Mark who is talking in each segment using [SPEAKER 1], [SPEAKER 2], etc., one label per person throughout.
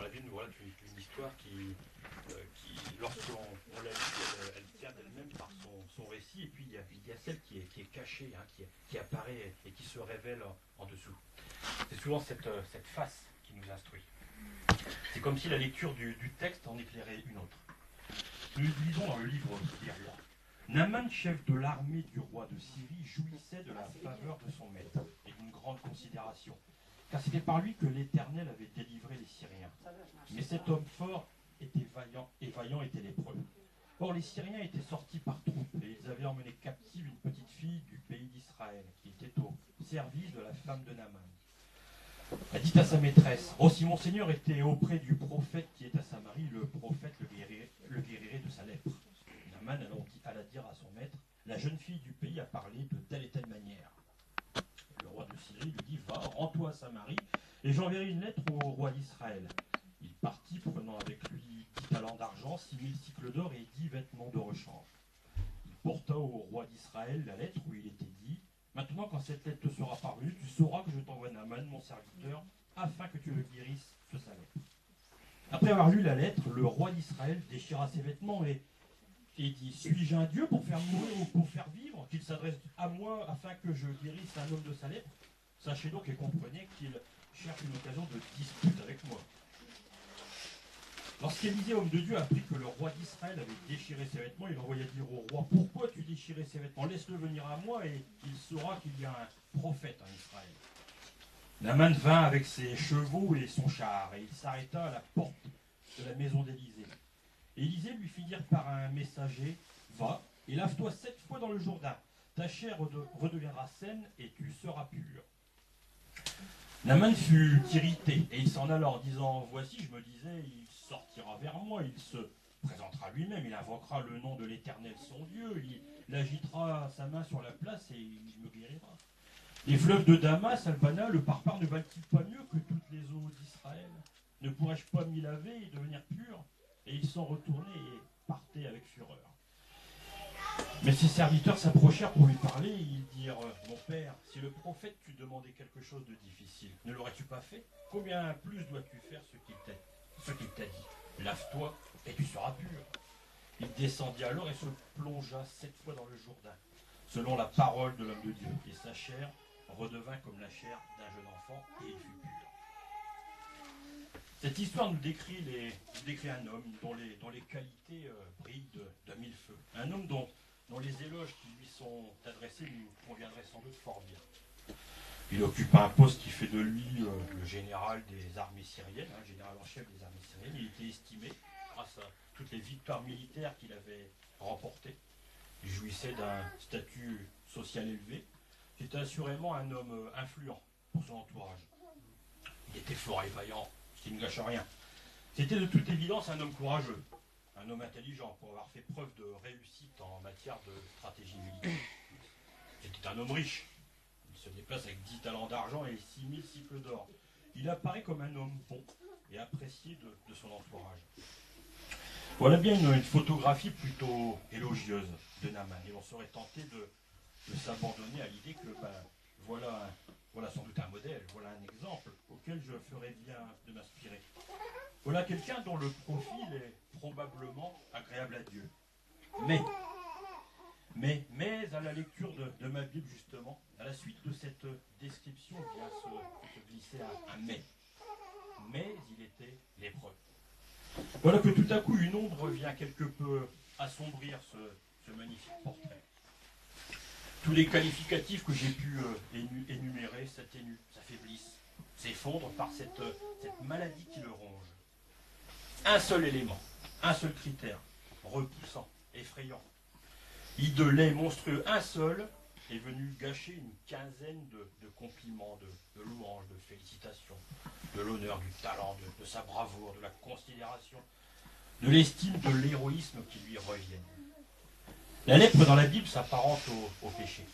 [SPEAKER 1] la Bible, voilà, une histoire qui lorsqu'on la lit, elle tient d'elle-même par son récit, et puis il y a celle qui est cachée, hein, qui apparaît et qui se révèle en dessous. C'est souvent cette face qui nous instruit. C'est comme si la lecture du texte en éclairait une autre. Nous lisons dans le livre des rois. Naaman, chef de l'armée du roi de Syrie, jouissait de la faveur de son maître et d'une grande considération, car c'était par lui que l'Éternel avait délivré les Syriens. Mais cet homme fort était vaillant, et vaillant était lépreux. Or les Syriens étaient sortis par troupes, et ils avaient emmené captive une petite fille du pays d'Israël, qui était au service de la femme de Naaman. Elle dit à sa maîtresse: « Oh, si mon Seigneur était auprès du prophète qui est à Samarie, le prophète le guérirait de sa lèpre. » Naaman alla dire à son maître: « La jeune fille du pays a parlé de telle et telle manière. » Le roi de Syrie lui dit: « Va, rends-toi à Samarie, et j'enverrai une lettre au roi d'Israël. » Il partit, prenant avec lui 10 talents d'argent, 6000 cycles d'or et 10 vêtements de rechange. Il porta au roi d'Israël la lettre où il était dit: « Maintenant, quand cette lettre te sera parvenue, tu sauras que je t'envoie Naaman, mon serviteur, afin que tu le guérisses de sa lèpre. » Après avoir lu la lettre, le roi d'Israël déchira ses vêtements et dit: « Suis-je un Dieu pour faire mourir ou pour faire vivre, qu'il s'adresse à moi afin que je guérisse un homme de sa lèpre? Sachez donc et comprenez qu'il cherche une occasion de dispute avec moi. » Lorsqu'Élisée, homme de Dieu, apprit que le roi d'Israël avait déchiré ses vêtements, il envoya dire au roi: « Pourquoi tu déchirais ses vêtements? Laisse-le venir à moi et il saura qu'il y a un prophète en Israël. » Naaman vint avec ses chevaux et son char, et il s'arrêta à la porte de la maison d'Élisée. Élisée lui fit dire par un messager: « Va et lave-toi 7 fois dans le Jourdain. Ta chair redeviendra saine et tu seras pur. » Naaman fut irrité et il s'en alla en disant: « Voici, je me disais, il sortira vers moi, il se présentera lui-même, il invoquera le nom de l'Éternel son Dieu, il agitera sa main sur la place et il me guérira. Les fleuves de Damas, Albana, le Parpar ne valent-ils pas mieux que toutes les eaux d'Israël? Ne pourrais-je pas m'y laver et devenir pur ?» Et ils s'en retournaient et partaient avec fureur. Mais ses serviteurs s'approchèrent pour lui parler, et ils dirent: « Mon père, si le prophète t'eût demandé quelque chose de difficile, ne l'aurais-tu pas fait? Combien plus dois-tu faire ce qu'il t'a dit? Lave-toi et tu seras pur. » Il descendit alors et se plongea 7 fois dans le Jourdain, selon la parole de l'homme de Dieu, et sa chair redevint comme la chair d'un jeune enfant, et il fut pur. Cette histoire nous décrit un homme dont les qualités brillent de mille feux. Un homme dont les éloges qui lui sont adressés nous conviendraient sans doute fort bien. Il occupe un poste qui fait de lui le général des armées syriennes, général en chef des armées syriennes. Il était estimé, grâce à toutes les victoires militaires qu'il avait remportées. Il jouissait d'un statut social élevé. C'était assurément un homme influent pour son entourage. Il était fort et vaillant, ce qui ne gâche rien. C'était de toute évidence un homme courageux, un homme intelligent pour avoir fait preuve de réussite en matière de stratégie militaire. C'était un homme riche. Il se déplace avec 10 talents d'argent et 6000 cycles d'or. Il apparaît comme un homme bon et apprécié de son entourage. Voilà bien une photographie plutôt élogieuse de Naaman. Et on serait tenté de s'abandonner à l'idée que voilà sans doute un modèle, voilà un exemple auquel je ferais bien de m'inspirer. Voilà quelqu'un dont le profil est probablement agréable à Dieu. Mais à la lecture de ma Bible, justement, à la suite de cette description, vient se glisser un mais. Mais il était lépreux. Voilà que tout à coup, une ombre vient quelque peu assombrir ce magnifique portrait. Tous les qualificatifs que j'ai pu énumérer s'atténuent, s'affaiblissent, s'effondrent par cette maladie qui le ronge. Un seul élément, un seul critère, repoussant, effrayant, hideux, monstrueux, un seul, est venu gâcher une quinzaine de compliments, de louanges, de félicitations, de l'honneur, du talent, de sa bravoure, de la considération, de l'estime, de l'héroïsme qui lui reviennent. La lèpre dans la Bible s'apparente au péché.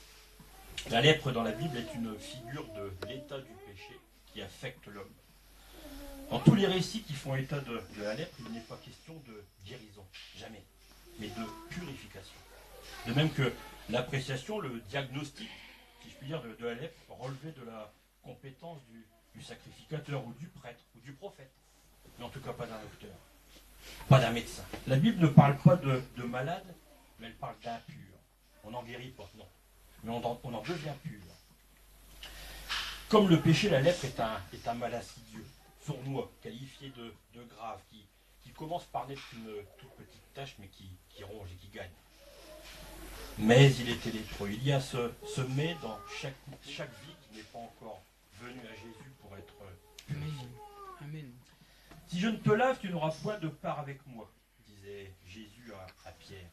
[SPEAKER 1] La lèpre dans la Bible est une figure de l'état du péché qui affecte l'homme. Dans tous les récits qui font état de la lèpre, il n'est pas question de guérison, jamais, mais de purification. De même que l'appréciation, le diagnostic, si je puis dire, de la lèpre relevait de la compétence du sacrificateur ou du prêtre ou du prophète. mais en tout cas pas d'un docteur, pas d'un médecin. La Bible ne parle pas de malade, mais elle parle d'impur. On n'en guérit pas, non, mais on en devient pur. Comme le péché, la lèpre est un mal insidieux, sournois, qualifié de grave, qui commence par n'être qu'une toute petite tache, mais qui ronge et qui gagne. Mais il était lépreux. Il y a ce mais dans chaque vie qui n'est pas encore venue à Jésus pour être purifiée.
[SPEAKER 2] Amen.
[SPEAKER 1] Si je ne te lave, tu n'auras point de part avec moi, disait Jésus à Pierre.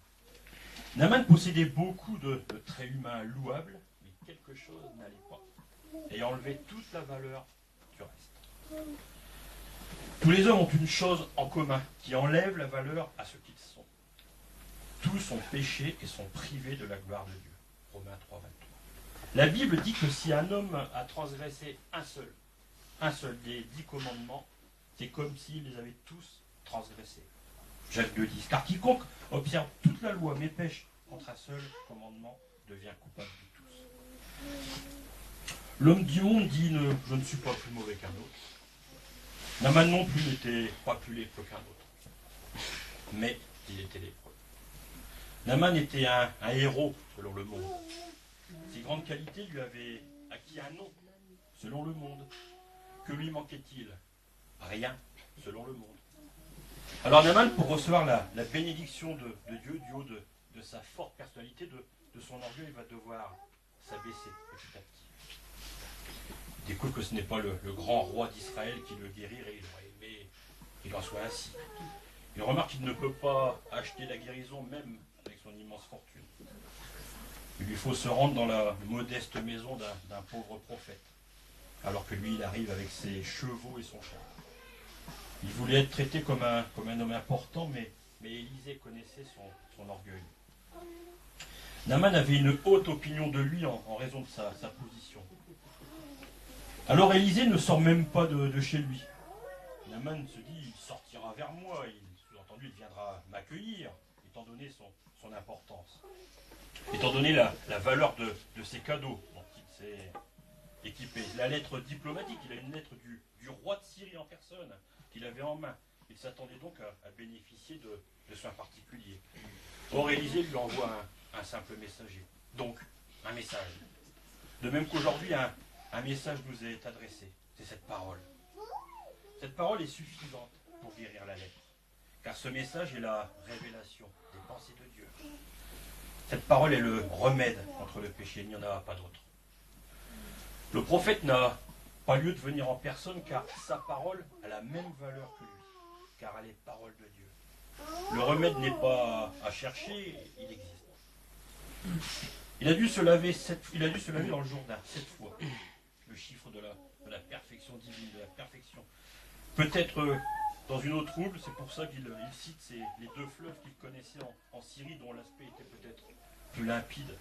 [SPEAKER 1] Naaman possédait beaucoup de traits humains louables, mais quelque chose n'allait pas, et enlevait toute la valeur du reste. Tous les hommes ont une chose en commun, qui enlève la valeur à ce qu'ils sont. Tous ont péché et sont privés de la gloire de Dieu. Romains 3, 23. La Bible dit que si un homme a transgressé un seul des 10 commandements, c'est comme s'il les avait tous transgressés. Jacques 2, 10. Car quiconque observe toute la loi mais pêche contre un seul commandement devient coupable de tous. L'homme du monde dit je ne suis pas plus mauvais qu'un autre. Naaman non plus n'était pas plus lépreux qu'un autre. Mais il était lépreux. Naaman était un héros selon le monde. Ses grandes qualités lui avaient acquis un nom selon le monde. Que lui manquait-il? Rien selon le monde. Alors Naaman, pour recevoir la bénédiction de Dieu du haut de sa forte personnalité, de son orgueil, il va devoir s'abaisser petit à petit. Il découvre que ce n'est pas le grand roi d'Israël qui le guérirait, il aurait aimé qu'il en soit ainsi. Il remarque qu'il ne peut pas acheter la guérison même avec son immense fortune. Il lui faut se rendre dans la modeste maison d'un pauvre prophète, alors que lui il arrive avec ses chevaux et son char. Il voulait être traité comme un homme important, mais Élisée connaissait son orgueil. Naaman avait une haute opinion de lui en raison de sa position. Alors Élisée ne sort même pas de chez lui. Naaman se dit, il sortira vers moi, sous-entendu, il viendra m'accueillir, étant donné son importance. Étant donné la valeur de ses cadeaux dont il s'est équipé. La lettre diplomatique, il a une lettre du roi de Syrie en personne, qu'il avait en main. Il s'attendait donc à bénéficier de soins particuliers. Or, Élisée lui envoie un simple messager. Donc, un message. De même qu'aujourd'hui, un message nous est adressé. C'est cette parole. Cette parole est suffisante pour guérir la lèpre. Car ce message est la révélation des pensées de Dieu. Cette parole est le remède contre le péché. Il n'y en a pas d'autre. Le prophète n'a pas lieu de venir en personne car sa parole a la même valeur que lui. Car elle est parole de Dieu. Le remède n'est pas à chercher, il existe. Il a dû se laver dans le Jourdain 7 fois. Le chiffre de la perfection divine, de la perfection. Peut-être dans une eau trouble, c'est pour ça qu'il cite les 2 fleuves qu'il connaissait en Syrie, dont l'aspect était peut-être plus limpide